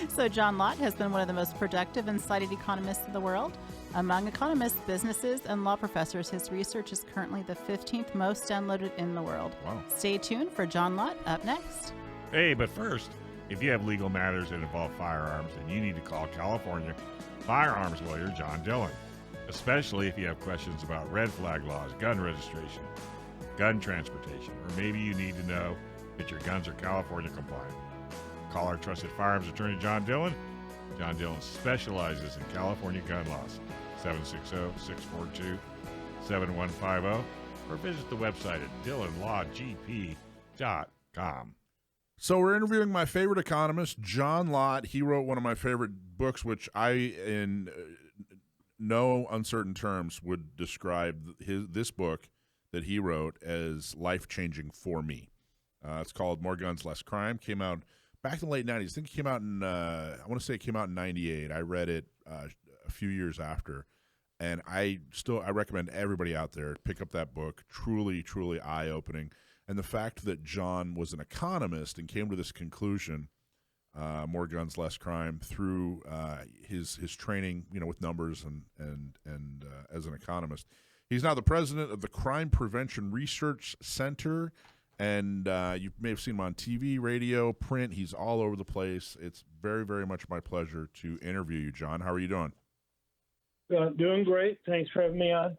So John Lott has been one of the most productive and cited economists in the world. Among economists, businesses, and law professors, his research is currently the 15th most downloaded in the world. Wow. Stay tuned for John Lott up next. Hey, but first, if you have legal matters that involve firearms, then you need to call California firearms lawyer John Dillon, especially if you have questions about red flag laws, gun registration, gun transportation, or maybe you need to know that your guns are California compliant. Call our trusted firearms attorney, John Dillon. John Dillon specializes in California gun laws. 760-642-7150, or visit the website at dillonlawgp.com. So we're interviewing my favorite economist, John Lott. He wrote one of my favorite books, which I, in no uncertain terms, would describe this book that he wrote as life-changing for me. It's called More Guns, Less Crime. Came out back in the late 90s. I think it came out in, I want to say it came out in 98. I read it a few years after. And I recommend everybody out there pick up that book. Truly, truly eye-opening. And the fact that John was an economist and came to this conclusion, more guns, less crime, through his training, with numbers and as an economist. He's now the president of the Crime Prevention Research Center, and you may have seen him on TV, radio, print. He's all over the place. It's very, very much my pleasure to interview you, John. How are you doing? Doing great. Thanks for having me on.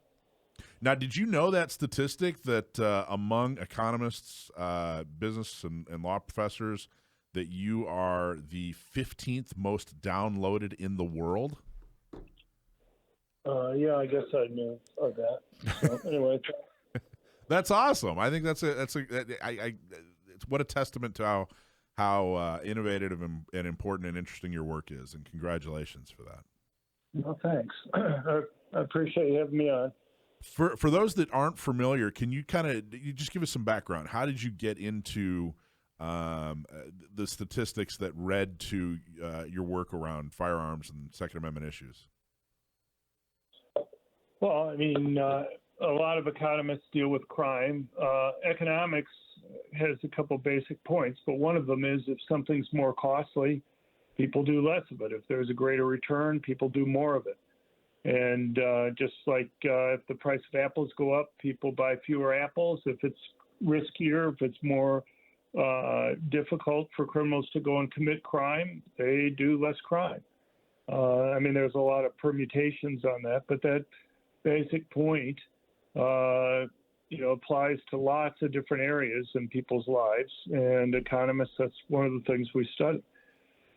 Now, did you know that statistic that among economists, business and law professors, that you are the 15th most downloaded in the world? Yeah, I guess I knew of that. So, anyway, that's awesome. I think it's what a testament to how innovative and important and interesting your work is, and congratulations for that. Well, thanks. I appreciate you having me on. For those that aren't familiar, can you you just give us some background? How did you get into the statistics that led to your work around firearms and Second Amendment issues? Well, I mean, a lot of economists deal with crime. Economics has a couple basic points, but one of them is if something's more costly, people do less of it. If there's a greater return, people do more of it. And just like if the price of apples go up, people buy fewer apples. If it's riskier, if it's more difficult for criminals to go and commit crime, they do less crime. I mean, there's a lot of permutations on that, but that basic point, applies to lots of different areas in people's lives. And economists, that's one of the things we study.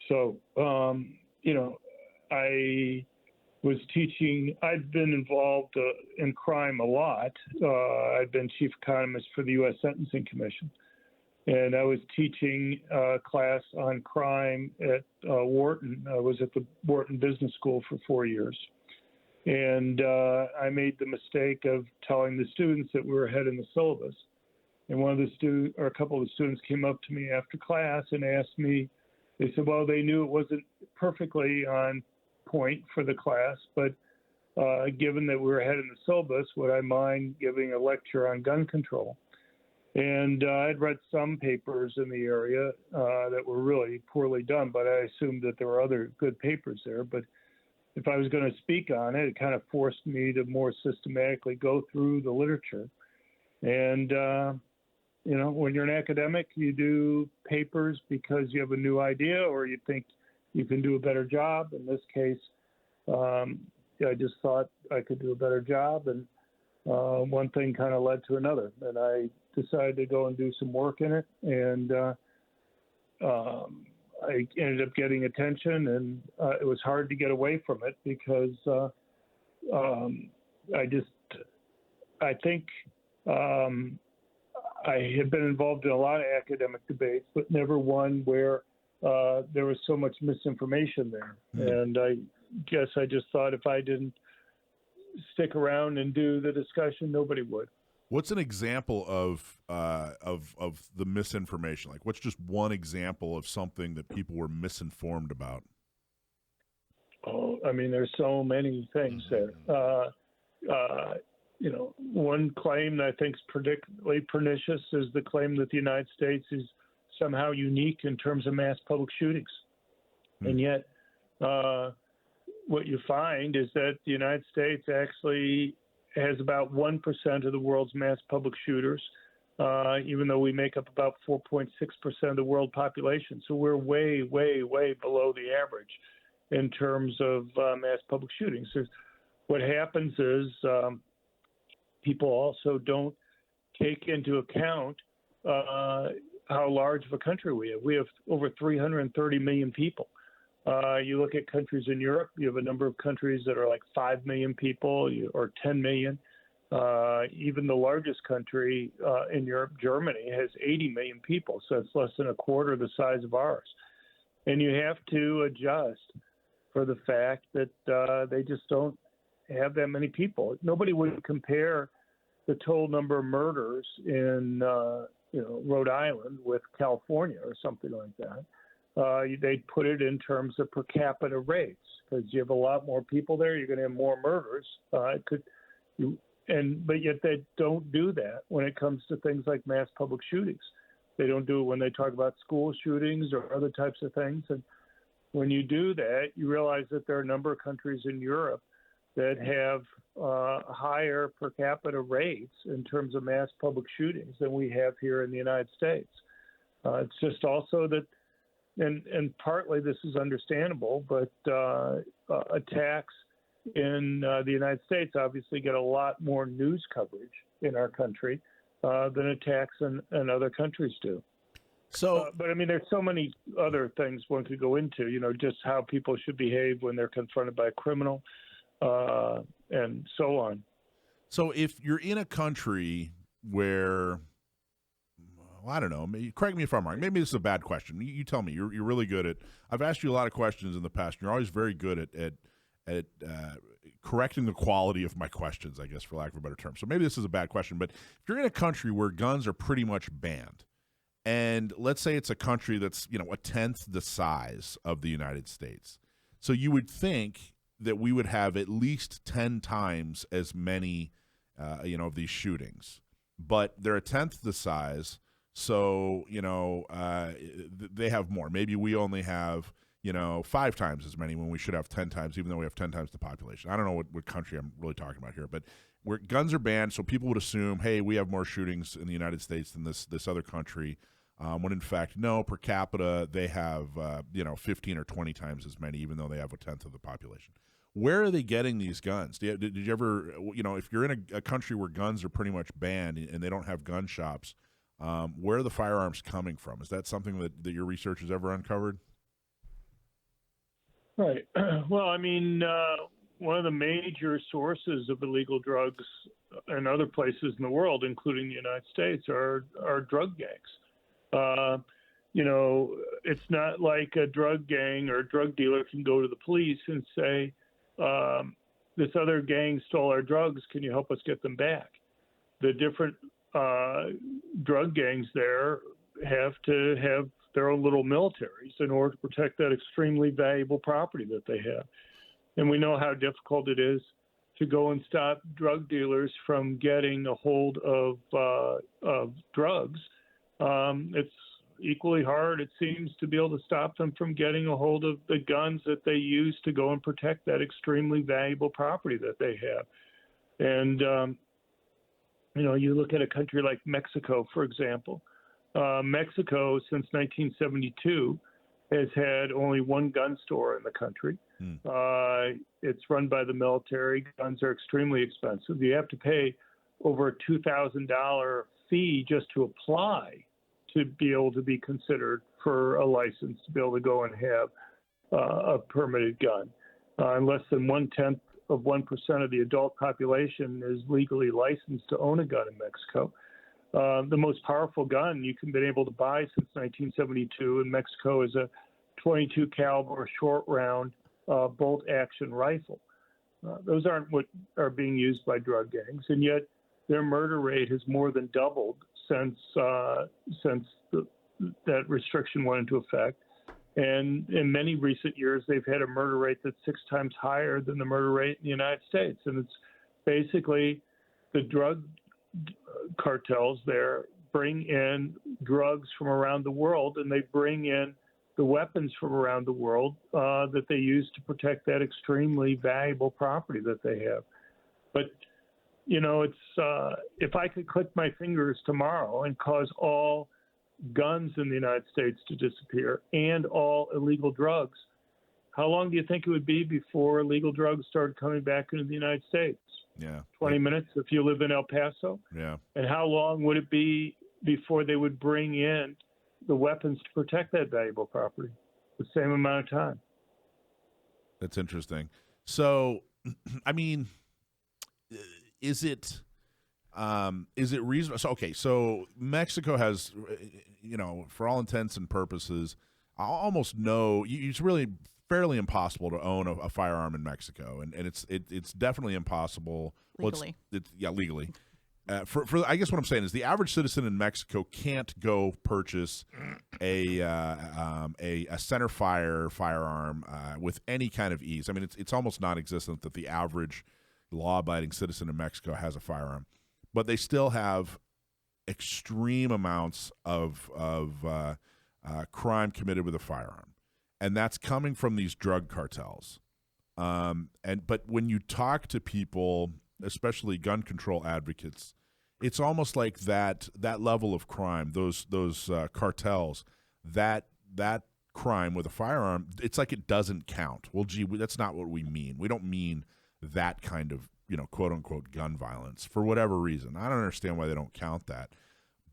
So, I was teaching. I've been involved in crime a lot. I've been chief economist for the U.S. Sentencing Commission, and I was teaching a class on crime at Wharton. I was at the Wharton Business School for 4 years, and I made the mistake of telling the students that we were ahead in the syllabus. And a couple of the students came up to me after class and asked me. They said, well, they knew it wasn't perfectly on point for the class, but given that we're ahead in the syllabus, would I mind giving a lecture on gun control? And I'd read some papers in the area that were really poorly done, but I assumed that there were other good papers there. But if I was going to speak on it, it kind of forced me to more systematically go through the literature. And when you're an academic, you do papers because you have a new idea or you think you can do a better job. In this case, I just thought I could do a better job, and one thing kind of led to another. And I decided to go and do some work in it, and I ended up getting attention, and it was hard to get away from it because I think I had been involved in a lot of academic debates, but never one where there was so much misinformation there. Mm-hmm. And I guess I just thought if I didn't stick around and do the discussion, nobody would. What's an example of the misinformation? Like, what's just one example of something that people were misinformed about? Oh, I mean, there's so many things there. One claim that I think is particularly pernicious is the claim that the United States is somehow unique in terms of mass public shootings. And yet, what you find is that the United States actually has about 1% of the world's mass public shooters, even though we make up about 4.6% of the world population. So we're way, way, way below the average in terms of mass public shootings. What happens is people also don't take into account how large of a country we have. We have over 330 million people. You look at countries in Europe, you have a number of countries that are like 5 million people or 10 million. Even the largest country in Europe, Germany, has 80 million people. So it's less than a quarter the size of ours. And you have to adjust for the fact that they just don't have that many people. Nobody would compare the total number of murders in Rhode Island with California or something like that. They'd put it in terms of per capita rates, because you have a lot more people there, you're going to have more murders. But yet they don't do that when it comes to things like mass public shootings. They don't do it when they talk about school shootings or other types of things. And when you do that, you realize that there are a number of countries in Europe that have higher per capita rates in terms of mass public shootings than we have here in the United States. It's just also that, and partly this is understandable, but attacks in the United States obviously get a lot more news coverage in our country than attacks in other countries do. So, but I mean, there's so many other things one could go into, just how people should behave when they're confronted by a criminal, and so on. So if you're in a country where, well, I don't know, correct me if I'm wrong. Maybe this is a bad question. You tell me. You're really good at. I've asked you a lot of questions in the past. And you're always very good at correcting the quality of my questions, I guess, for lack of a better term. So maybe this is a bad question. But if you're in a country where guns are pretty much banned, and let's say it's a country that's a tenth the size of the United States, so you would think that we would have at least 10 times as many, of these shootings, but they're a tenth the size. So, they have more. Maybe we only have, 5 times as many when we should have 10 times, even though we have 10 times the population. I don't know what country I'm really talking about here, but where guns are banned, so people would assume, hey, we have more shootings in the United States than this other country, when in fact, no, per capita, they have, 15 or 20 times as many, even though they have a tenth of the population. Where are they getting these guns? Did you ever, if you're in a country where guns are pretty much banned and they don't have gun shops, where are the firearms coming from? Is that something that your research has ever uncovered? Right. Well, I mean, one of the major sources of illegal drugs in other places in the world, including the United States, are drug gangs. It's not like a drug gang or a drug dealer can go to the police and say, this other gang stole our drugs, can you help us get them back? The different drug gangs there have to have their own little militaries in order to protect that extremely valuable property that they have. And we know how difficult it is to go and stop drug dealers from getting a hold of drugs. It's equally hard, it seems, to be able to stop them from getting a hold of the guns that they use to go and protect that extremely valuable property that they have. And, you look at a country like Mexico, for example. Mexico, since 1972, has had only one gun store in the country. It's run by the military. Guns are extremely expensive. You have to pay over a $2,000 fee just to apply to be able to be considered for a license to be able to go and have a permitted gun. And less than 1/10 of 1% of the adult population is legally licensed to own a gun in Mexico. The most powerful gun you can been able to buy since 1972 in Mexico is a .22 caliber short round bolt action rifle. Those aren't what are being used by drug gangs, and yet their murder rate has more than doubled since that restriction went into effect. And in many recent years, they've had a murder rate that's 6 times higher than the murder rate in the United States. And it's basically the drug cartels there bring in drugs from around the world, and they bring in the weapons from around the world that they use to protect that extremely valuable property that they have. But, it's if I could click my fingers tomorrow and cause all guns in the United States to disappear and all illegal drugs, how long do you think it would be before illegal drugs started coming back into the United States? Yeah. 20 minutes if you live in El Paso? Yeah. And how long would it be before they would bring in the weapons to protect that valuable property? The same amount of time. That's interesting. So, I mean, is it reasonable? So, okay, so Mexico has, for all intents and purposes, I almost know it's really fairly impossible to own a firearm in Mexico, and it's definitely impossible Legally. Legally. For I guess what I'm saying is the average citizen in Mexico can't go purchase a center fire firearm with any kind of ease. I mean, it's almost non-existent that the average law-abiding citizen in Mexico has a firearm, but they still have extreme amounts of crime committed with a firearm, and that's coming from these drug cartels. But when you talk to people, especially gun control advocates, it's almost like that level of crime, those cartels, that crime with a firearm, it's like it doesn't count. Well, gee, that's not what we mean. We don't mean that kind of, quote unquote gun violence for whatever reason. I don't understand why they don't count that.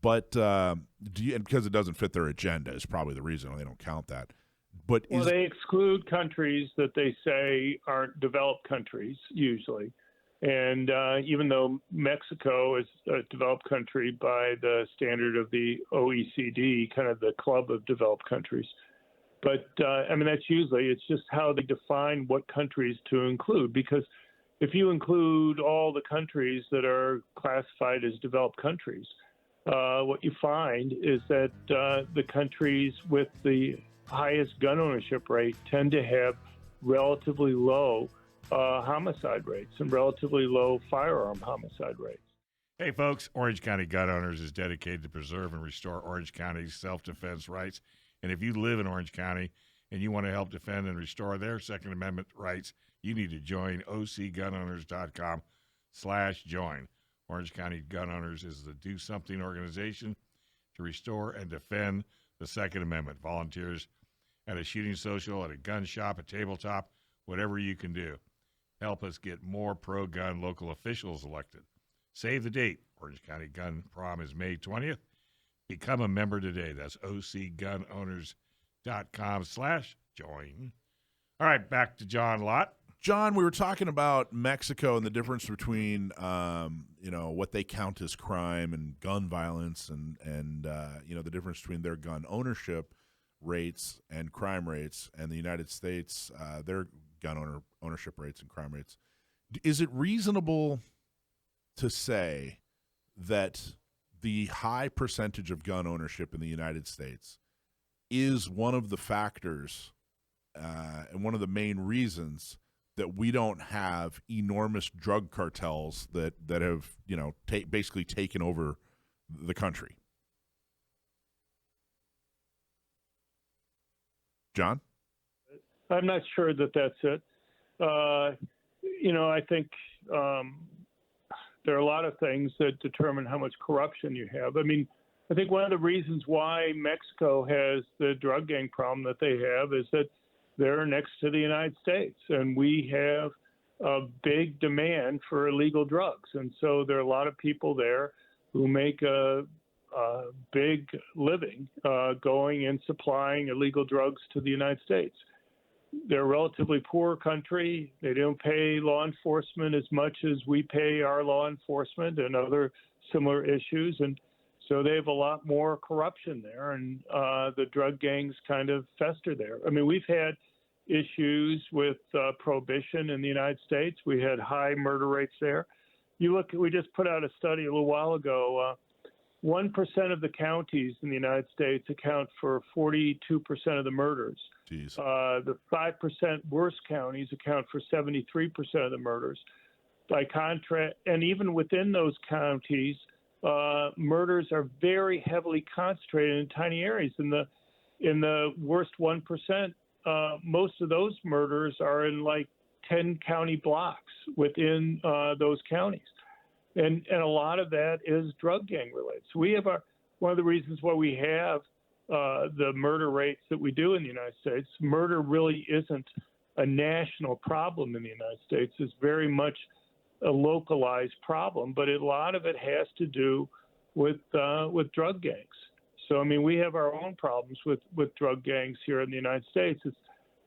But and because it doesn't fit their agenda is probably the reason why they don't count that. But they exclude countries that they say aren't developed countries usually. And even though Mexico is a developed country by the standard of the OECD, kind of the club of developed countries. But, that's it's just how they define what countries to include. Because if you include all the countries that are classified as developed countries, what you find is that the countries with the highest gun ownership rate tend to have relatively low homicide rates and relatively low firearm homicide rates. Hey, folks, Orange County Gun Owners is dedicated to preserve and restore Orange County's self-defense rights. And if you live in Orange County and you want to help defend and restore their Second Amendment rights, you need to join ocgunowners.com/join. Orange County Gun Owners is the do something organization to restore and defend the Second Amendment. Volunteers at a shooting social, at a gun shop, a tabletop, whatever you can do. Help us get more pro-gun local officials elected. Save the date. Orange County Gun Prom is May 20th. Become a member today. That's ocgunowners.com/join. All right, back to John Lott. John, we were talking about Mexico and the difference between, what they count as crime and gun violence and the difference between their gun ownership rates and crime rates and the United States, their gun ownership rates and crime rates. Is it reasonable to say that the high percentage of gun ownership in the United States is one of the factors and one of the main reasons that we don't have enormous drug cartels that have basically taken over the country? John? I'm not sure that that's it. I think there are a lot of things that determine how much corruption you have. I think one of the reasons why Mexico has the drug gang problem that they have is that they're next to the United States, and we have a big demand for illegal drugs. And so there are a lot of people there who make a big living going and supplying illegal drugs to the United States. They're a relatively poor country. They don't pay law enforcement as much as we pay our law enforcement and other similar issues. And so they have a lot more corruption there, and the drug gangs kind of fester there. We've had issues with prohibition in the United States. We had high murder rates there. We just put out a study a little while ago. 1% of the counties in the United States account for 42% of the murders. Jeez. The 5% worst counties account for 73% of the murders. By contrast, and even within those counties, murders are very heavily concentrated in tiny areas. And in the worst 1%, most of those murders are in like 10 county blocks within those counties. And a lot of that is drug gang related. So we have one of the reasons why we have the murder rates that we do in the United States. Murder really isn't a national problem in the United States. It's very much a localized problem, but a lot of it has to do with drug gangs. So, I mean, we have our own problems with drug gangs here in the United States.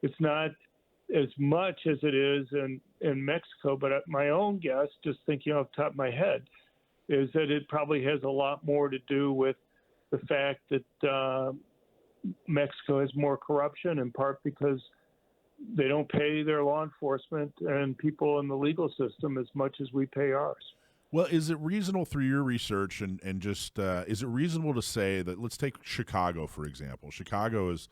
It's not as much as it is in Mexico, but my own guess, just thinking off the top of my head, is that it probably has a lot more to do with the fact that Mexico has more corruption, in part because they don't pay their law enforcement and people in the legal system as much as we pay ours. Well, is it reasonable through your research and just is it reasonable to say that, let's take Chicago, for example. Chicago is,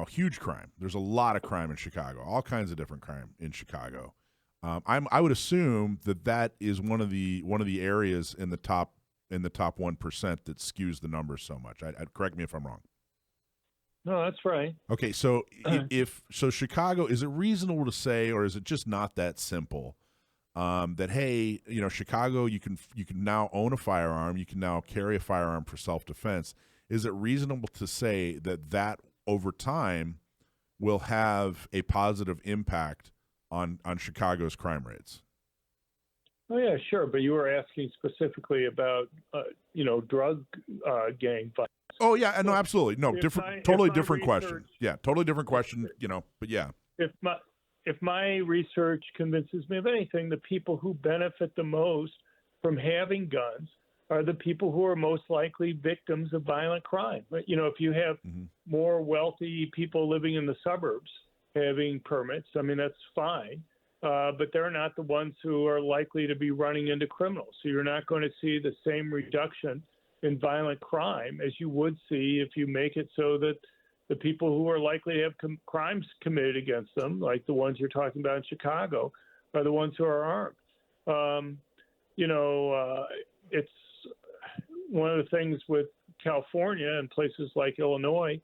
huge crime. There's a lot of crime in Chicago, all kinds of different crime in Chicago. I would assume that is one of the areas in the top 1% that skews the numbers so much. I'd correct me if I'm wrong. No, that's right. Okay, so so Chicago, is it reasonable to say, or is it just not that simple? That, hey, Chicago, you can now own a firearm, you can now carry a firearm for self-defense. Is it reasonable to say that over time will have a positive impact on Chicago's crime rates? Oh yeah, sure. But you were asking specifically about drug gang violence. Oh yeah, no, absolutely, no, totally different question. Yeah, totally different question. But yeah. If my research convinces me of anything, the people who benefit the most from having guns are the people who are most likely victims of violent crime. But, if you have more wealthy people living in the suburbs having permits, I mean, that's fine. But they're not the ones who are likely to be running into criminals. So you're not going to see the same reduction in violent crime as you would see if you make it so that the people who are likely to have crimes committed against them, like the ones you're talking about in Chicago, are the ones who are armed. It's one of the things with California and places like Illinois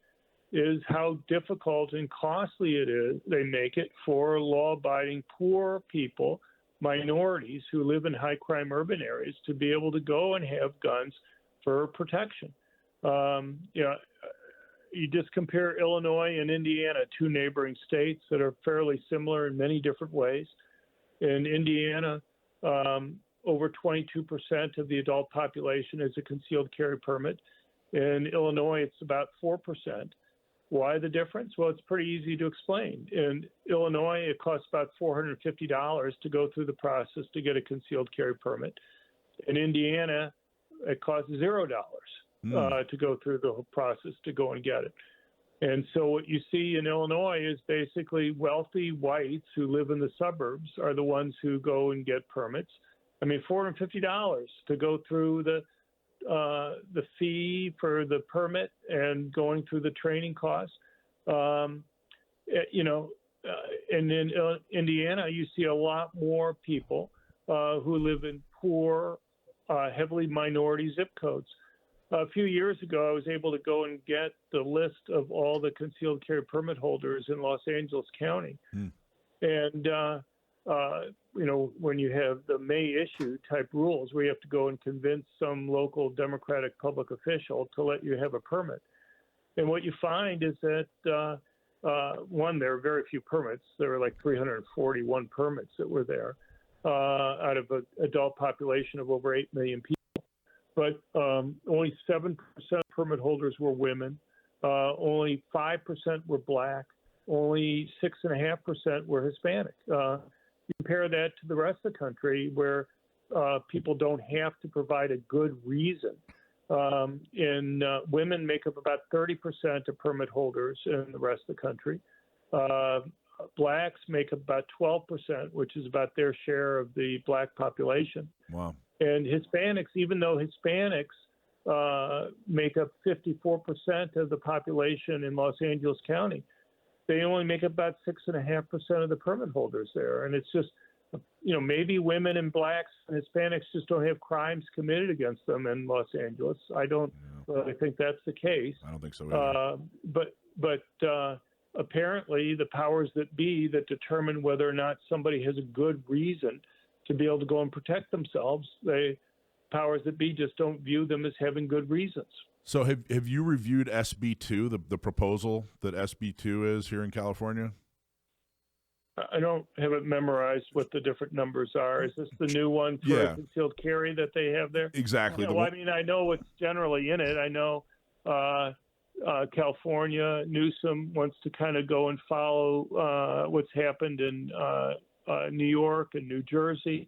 is how difficult and costly it is. They make it for law-abiding poor people, minorities who live in high-crime urban areas, to be able to go and have guns for protection. You just compare Illinois and Indiana, two neighboring states that are fairly similar in many different ways. In Indiana, over 22% of the adult population has a concealed carry permit. In Illinois, it's about 4%. Why the difference? Well, it's pretty easy to explain. In Illinois, it costs about $450 to go through the process to get a concealed carry permit. In Indiana, it costs $0 to go through the whole process to go and get it. And so what you see in Illinois is basically wealthy whites who live in the suburbs are the ones who go and get permits. I mean, $450 to go through the fee for the permit and going through the training costs. And in Indiana, you see a lot more people who live in poor, heavily minority zip codes. A few years ago, I was able to go and get the list of all the concealed carry permit holders in Los Angeles County. And, when you have the May issue type rules where you have to go and convince some local Democratic public official to let you have a permit. And what you find is that, one, there are very few permits. There were like 341 permits that were there out of an adult population of over 8 million people. But only 7% of permit holders were women. Only 5% were black. Only 6.5% were Hispanic. You compare that to the rest of the country where people don't have to provide a good reason. Women make up about 30% of permit holders in the rest of the country. Blacks make up about 12%, which is about their share of the black population. Wow. And Hispanics, even though Hispanics make up 54% of the population in Los Angeles County, they only make up about 6.5% of the permit holders there. And it's just, maybe women and blacks and Hispanics just don't have crimes committed against them in Los Angeles. I don't really think that's the case. I don't think so either. but apparently the powers that be that determine whether or not somebody has a good reason to be able to go and protect themselves, the powers that be just don't view them as having good reasons. So have you reviewed SB2, the proposal that SB2 is here in California? I don't have it memorized what the different numbers are. Is this the new one for concealed carry that they have there? Exactly. Yeah, well, I mean, I know what's generally in it. I know California, Newsom wants to kind of go and follow what's happened in New York and New Jersey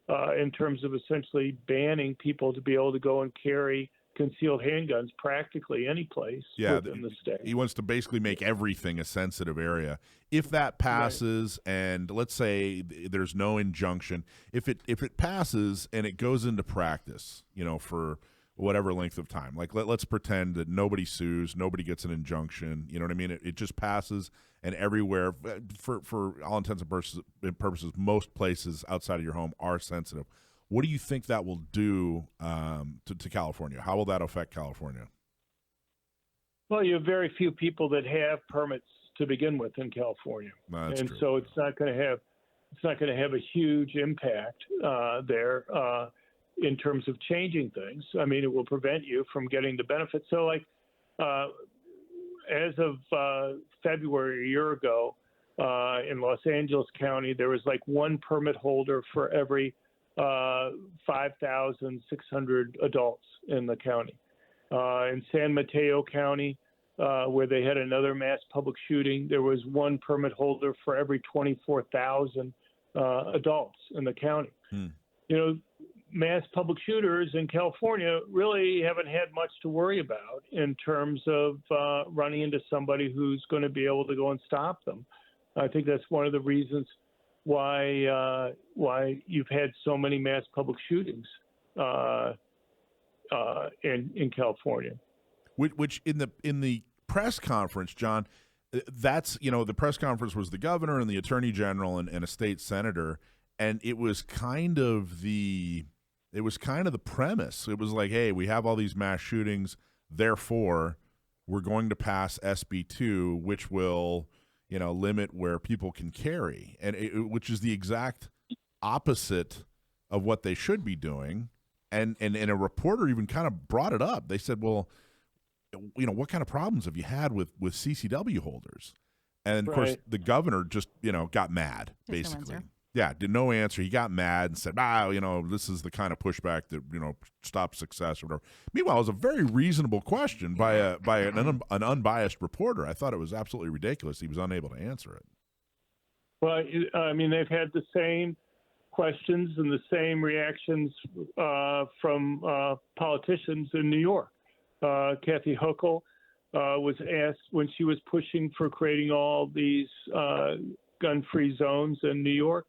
in terms of essentially banning people to be able to go and carry concealed handguns practically any place within the state. He wants to basically make everything a sensitive area. If that passes, and let's say there's no injunction, if it passes and it goes into practice, for whatever length of time, like let's pretend that nobody sues, nobody gets an injunction, you know what I mean? It just passes, and everywhere, for all intents and purposes, most places outside of your home are sensitive. What do you think that will do to California? How will that affect California? Well, you have very few people that have permits to begin with in California, That's true. So it's not going to have a huge impact there in terms of changing things. I mean, it will prevent you from getting the benefits. So, like as of February a year ago, in Los Angeles County, there was like one permit holder for every 5,600 adults in the county. In San Mateo County, where they had another mass public shooting, there was one permit holder for every 24,000 adults in the county. Mass public shooters in California really haven't had much to worry about in terms of running into somebody who's going to be able to go and stop them. I think that's one of the reasons why you've had so many mass public shootings in California. Which in the press conference, John, that's the press conference was the governor and the attorney general and a state senator, and it was kind of the premise. It was like, hey, we have all these mass shootings, therefore we're going to pass SB2, which will limit where people can carry, and which is the exact opposite of what they should be doing. And a reporter even kind of brought it up. They said, well, what kind of problems have you had with CCW holders? And of course, the governor just got mad, basically. Yeah, did no answer. He got mad and said, this is the kind of pushback that stops success or whatever. Meanwhile, it was a very reasonable question by an unbiased reporter. I thought it was absolutely ridiculous. He was unable to answer it. Well, I mean, they've had the same questions and the same reactions from politicians in New York. Kathy Hochul was asked when she was pushing for creating all these gun-free zones in New York.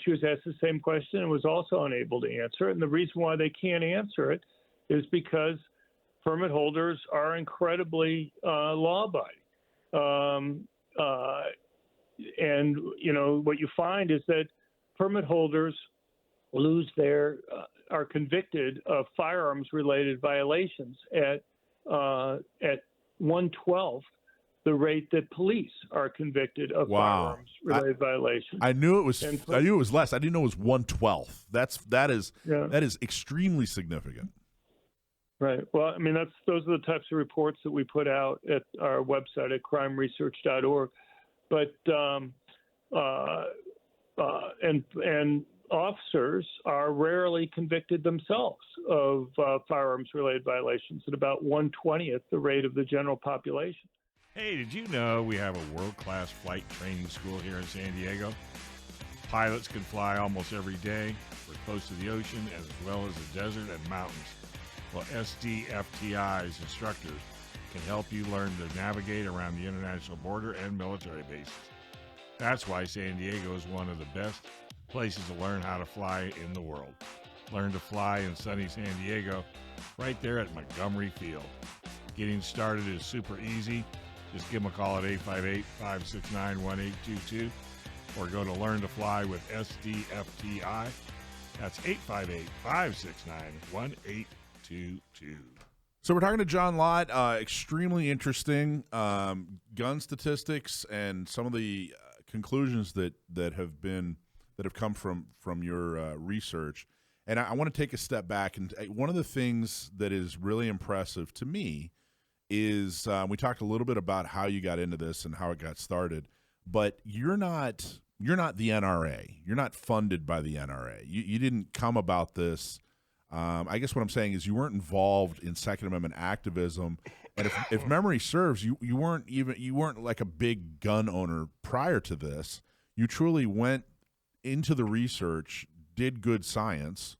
She was asked the same question and was also unable to answer it. And the reason why they can't answer it is because permit holders are incredibly law-abiding. And, what you find is that permit holders are convicted of firearms-related violations at 1/12 the rate that police are convicted of firearms-related violations. I knew it was less. I didn't know it was 1/12. That is extremely significant. Right. Well, I mean, those are the types of reports that we put out at our website at crimeresearch.org. But and officers are rarely convicted themselves of firearms-related violations at about 1/20th the rate of the general population. Hey, did you know we have a world-class flight training school here in San Diego? Pilots can fly almost every day. We're close to the ocean as well as the desert and mountains. Well, SDFTI's instructors can help you learn to navigate around the international border and military bases. That's why San Diego is one of the best places to learn how to fly in the world. Learn to fly in sunny San Diego right there at Montgomery Field. Getting started is super easy. Just give them a call at 858-569-1822 or go to Learn to Fly with SDFTI. That's 858-569-1822. So we're talking to John Lott. Extremely interesting gun statistics and some of the conclusions that have come from your research. And I want to take a step back. And one of the things that is really impressive to me is we talked a little bit about how you got into this and how it got started. But you're not the NRA. You're not funded by the NRA. You didn't come about this. I guess what I'm saying is you weren't involved in Second Amendment activism, and if memory serves, you weren't like a big gun owner prior to this. You truly went into the research, did good science,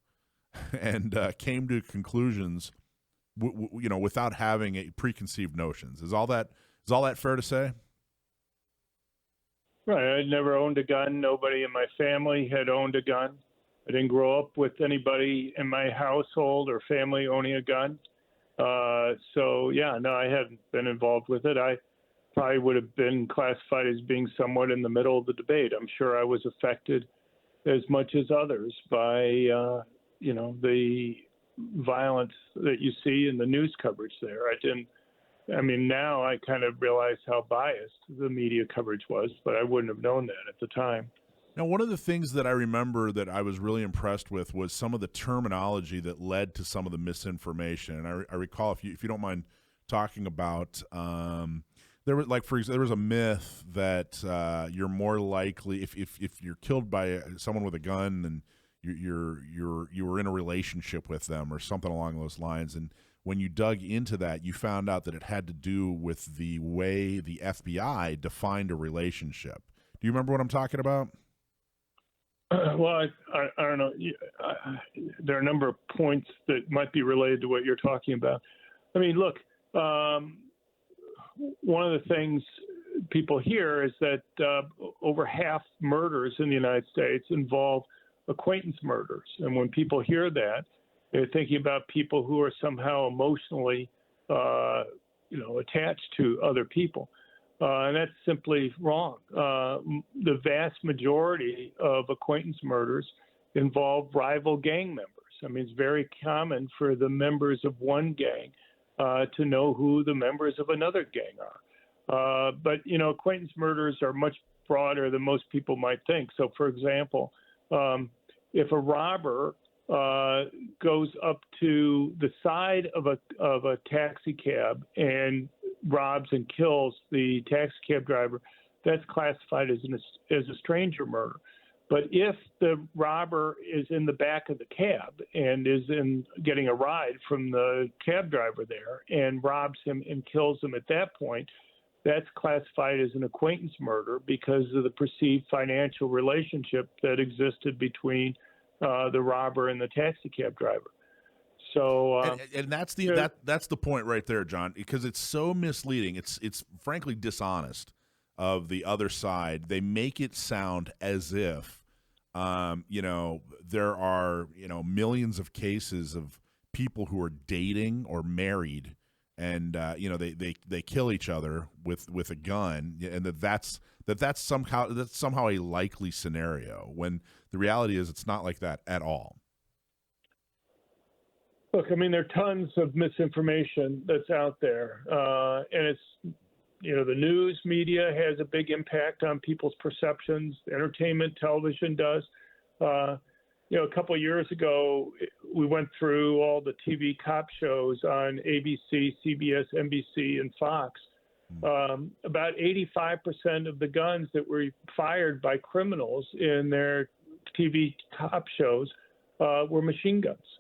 and came to conclusions, without having preconceived notions. Is all that fair to say? Right. I never owned a gun. Nobody in my family had owned a gun. I didn't grow up with anybody in my household or family owning a gun. I hadn't been involved with it. I probably would have been classified as being somewhat in the middle of the debate. I'm sure I was affected as much as others by, the violence that you see in the news coverage there. Now I kind of realize how biased the media coverage was, but I wouldn't have known that at the time. Now, one of the things that I remember that I was really impressed with was some of the terminology that led to some of the misinformation. And I recall, if you don't mind talking about, there was a myth that you're more likely if you're killed by someone with a gun and you were in a relationship with them or something along those lines. And when you dug into that, you found out that it had to do with the way the FBI defined a relationship. Do you remember what I'm talking about? Well, I don't know. There are a number of points that might be related to what you're talking about. I mean, look, one of the things people hear is that over half murders in the United States involve acquaintance murders. And when people hear that, they're thinking about people who are somehow emotionally, attached to other people. And that's simply wrong. The vast majority of acquaintance murders involve rival gang members. I mean, it's very common for the members of one gang to know who the members of another gang are. But acquaintance murders are much broader than most people might think. So, for example, if a robber goes up to the side of a taxi cab and robs and kills the taxi cab driver, that's classified as a stranger murder. But if the robber is in the back of the cab and is getting a ride from the cab driver there and robs him and kills him at that point, that's classified as an acquaintance murder because of the perceived financial relationship that existed between the robber and the taxi cab driver. So, and that's the point right there, John, because it's so misleading. It's frankly dishonest of the other side. They make it sound as if, there are, millions of cases of people who are dating or married and, they kill each other with a gun, and that's somehow a likely scenario, when the reality is it's not like that at all. Look, I mean, there are tons of misinformation that's out there, and it's, the news media has a big impact on people's perceptions. Entertainment television does. A couple of years ago, we went through all the TV cop shows on ABC, CBS, NBC, and Fox. About 85% of the guns that were fired by criminals in their TV cop shows were machine guns.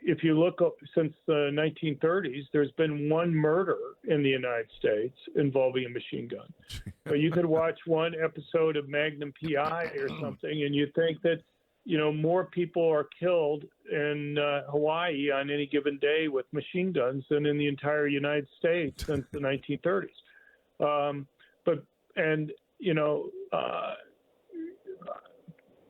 If you look up since the 1930s, there's been one murder in the United States involving a machine gun. But you could watch one episode of Magnum PI or something, and you think that, more people are killed in Hawaii on any given day with machine guns than in the entire United States since the 1930s.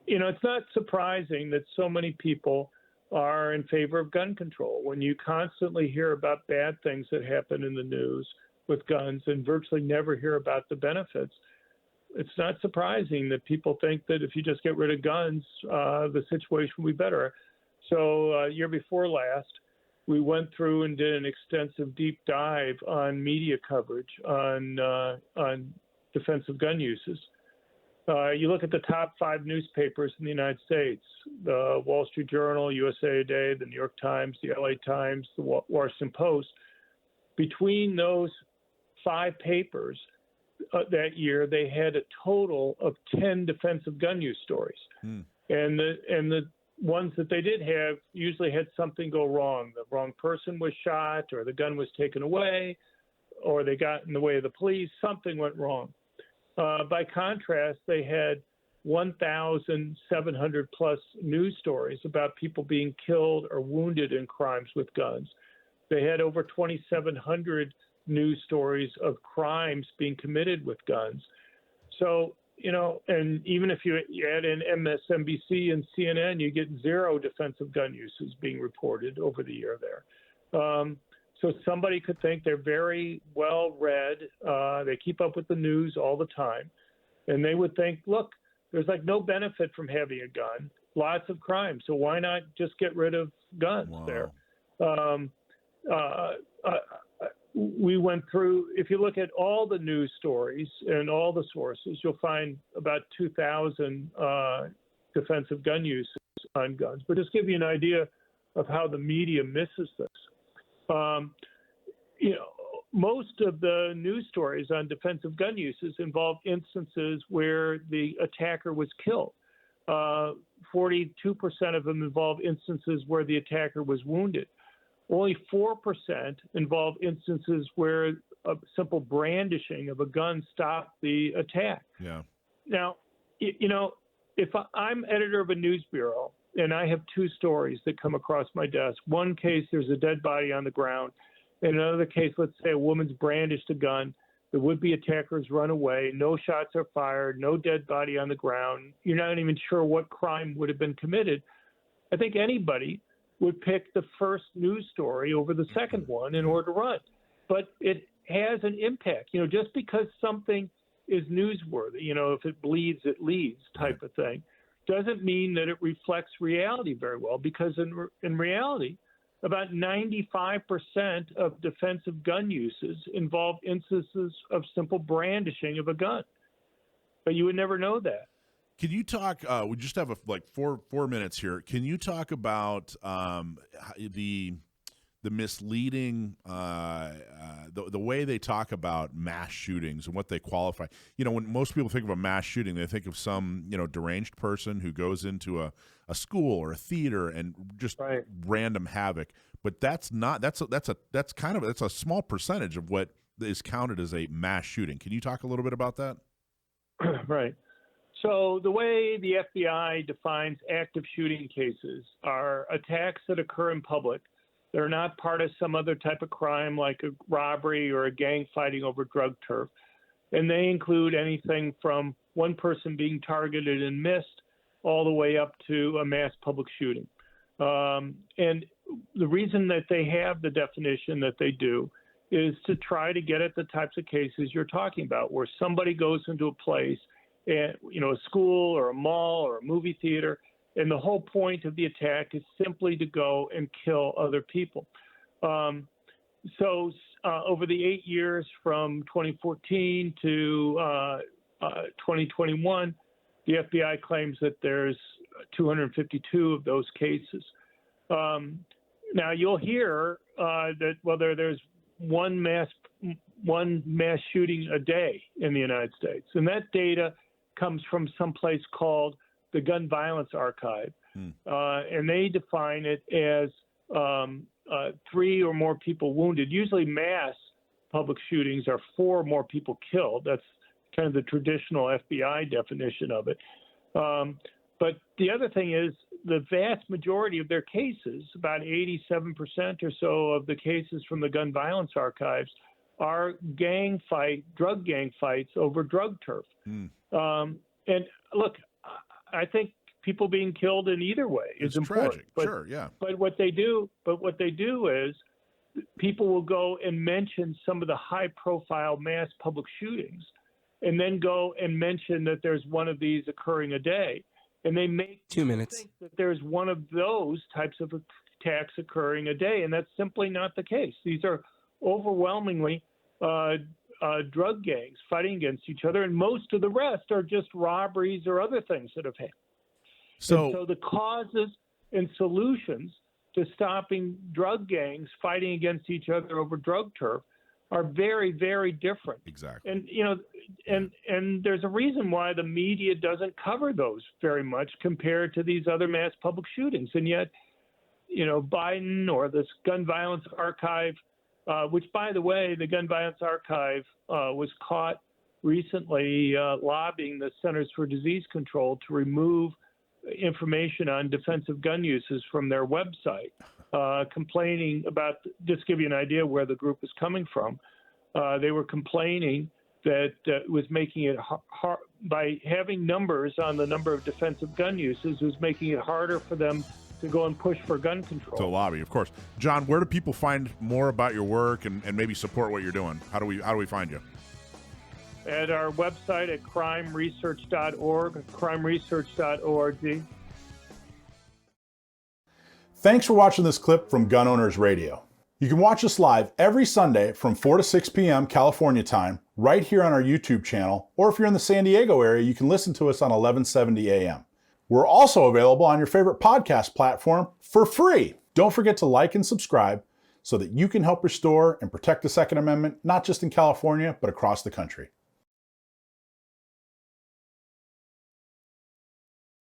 It's not surprising that so many people are in favor of gun control. When you constantly hear about bad things that happen in the news with guns and virtually never hear about the benefits, it's not surprising that people think that if you just get rid of guns, the situation will be better. So year before last, we went through and did an extensive deep dive on media coverage on defensive gun uses. You look at the top 5 newspapers in the United States: the Wall Street Journal, USA Today, the New York Times, the LA Times, the Washington Post. Between those 5 papers that year, they had a total of 10 defensive gun use stories. And the ones that they did have usually had something go wrong. The wrong person was shot, or the gun was taken away, or they got in the way of the police. Something went wrong. By contrast, they had 1,700 plus news stories about people being killed or wounded in crimes with guns. They had over 2,700 news stories of crimes being committed with guns. So, and even if you add in MSNBC and CNN, you get 0 defensive gun uses being reported over the year there. So somebody could think they're very well read. They keep up with the news all the time. And they would think, look, there's like no benefit from having a gun, lots of crime. So why not just get rid of guns there? We went through, if you look at all the news stories and all the sources, you'll find about 2,000 defensive gun uses on guns. But just give you an idea of how the media misses this. Most of the news stories on defensive gun uses involve instances where the attacker was killed. 42% of them involve instances where the attacker was wounded. Only 4% involve instances where a simple brandishing of a gun stopped the attack. Yeah. Now, if I'm editor of a news bureau and I have 2 stories that come across my desk, one case, there's a dead body on the ground. In another case, let's say a woman's brandished a gun, the would-be attackers run away, no shots are fired, no dead body on the ground. You're not even sure what crime would have been committed. I think anybody would pick the first news story over the second one in order to run. But it has an impact. Just because something is newsworthy, if it bleeds, it leads type of thing, doesn't mean that it reflects reality very well, because in reality, about 95% of defensive gun uses involve instances of simple brandishing of a gun. But you would never know that. Can you talk? We just have four minutes here. Can you talk about the misleading, the way they talk about mass shootings and what they qualify? When most people think of a mass shooting, they think of some deranged person who goes into a school or a theater and just random havoc. But that's not. That's a small percentage of what is counted as a mass shooting. Can you talk a little bit about that? Right. So the way the FBI defines active shooting cases are attacks that occur in public. They're not part of some other type of crime like a robbery or a gang fighting over drug turf. And they include anything from one person being targeted and missed all the way up to a mass public shooting. And the reason that they have the definition that they do is to try to get at the types of cases you're talking about, where somebody goes into a place, and a school or a mall or a movie theater, and the whole point of the attack is simply to go and kill other people. So over the 8 years from 2014 to 2021, the FBI claims that there's 252 of those cases. Now you'll hear that there's one mass shooting a day in the United States, and that data comes from some place called the Gun Violence Archive, and they define it as 3 or more people wounded. Usually mass public shootings are 4 or more people killed. That's kind of the traditional FBI definition of it. But the other thing is the vast majority of their cases, about 87% or so of the cases from the Gun Violence Archives, are drug gang fights over drug turf. And look, I think people being killed in either way is important. Tragic. Sure, yeah. But what they do is people will go and mention some of the high-profile mass public shootings, and then go and mention that there's one of these occurring a day, and they make 2 minutes think that there's one of those types of attacks occurring a day, and that's simply not the case. These are overwhelmingly drug gangs fighting against each other, and most of the rest are just robberies or other things that have happened. So the causes and solutions to stopping drug gangs fighting against each other over drug turf are very, very different. Exactly. And and there's a reason why the media doesn't cover those very much compared to these other mass public shootings. And yet, Biden or this gun violence archive, which, by the way, the gun violence archive was caught recently lobbying the Centers for Disease Control to remove information on defensive gun uses from their website, complaining about, just to give you an idea where the group is coming from, they were complaining that it was making it hard, by having numbers on the number of defensive gun uses, was making it harder for them to go and push for gun control. To lobby, of course. John, where do people find more about your work and maybe support what you're doing? How do we find you? At our website at crimeresearch.org, crimeresearch.org. Thanks for watching this clip from Gun Owners Radio. You can watch us live every Sunday from 4 to 6 p.m. California time, right here on our YouTube channel, or if you're in the San Diego area, you can listen to us on 1170 a.m. We're also available on your favorite podcast platform for free. Don't forget to like and subscribe so that you can help restore and protect the Second Amendment, not just in California, but across the country.